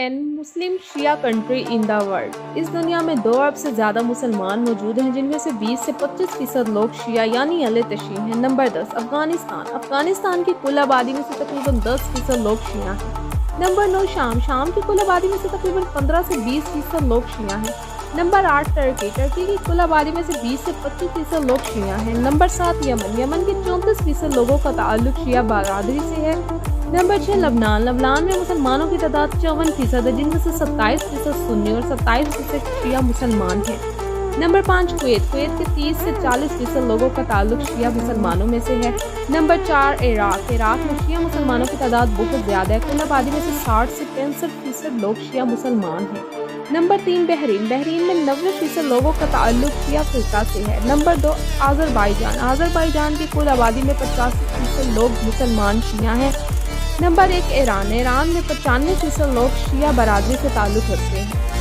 10 Muslim Shia country in the world. اس دنیا میں 2 ارب سے زیادہ مسلمان موجود ہیں، جن میں سے 20 سے 25% لوگ شیعہ یعنی اہل تشیع ہیں۔ نمبر 10 افغانستان۔ افغانستان کی کل آبادی میں سے تقریباً 10% لوگ شیعہ ہیں۔ نمبر 9 شام۔ شام کی کل آبادی میں سے تقریباً 15 سے 20% لوگ شیعہ ہیں۔ Number 8 Turkey. ٹرکی کی کل آبادی میں سے 20 سے 25% لوگ شیعہ ہیں۔ نمبر 7 یمن۔ یمن کے 34% لوگوں کا تعلق شیعہ برادری سے ہے۔ نمبر 6 لبنان۔ لبنان میں مسلمانوں کی تعداد 54% ہے، جن میں سے 27% سنی اور 27% شیعہ مسلمان ہیں۔ Number 5 Kuwait. کویت کے 30 سے 40% لوگوں کا تعلق شیعہ مسلمانوں میں سے ہے۔ نمبر 4 عراق۔ عراق میں شیعہ مسلمانوں کی تعداد بہت زیادہ ہے، کل آبادی میں سے 60 سے 65% لوگ شیعہ مسلمان ہیں۔ نمبر 3 بحرین۔ بحرین میں 90% لوگوں کا تعلق شیعہ فرقہ سے ہے۔ نمبر 2 آذربائیجان۔ آذربائیجان کی کل آبادی میں 85% لوگ مسلمان شیعہ ہیں۔ نمبر 1 ایران۔ ایران میں 95% لوگ شیعہ برادری سے تعلق رکھتے ہیں۔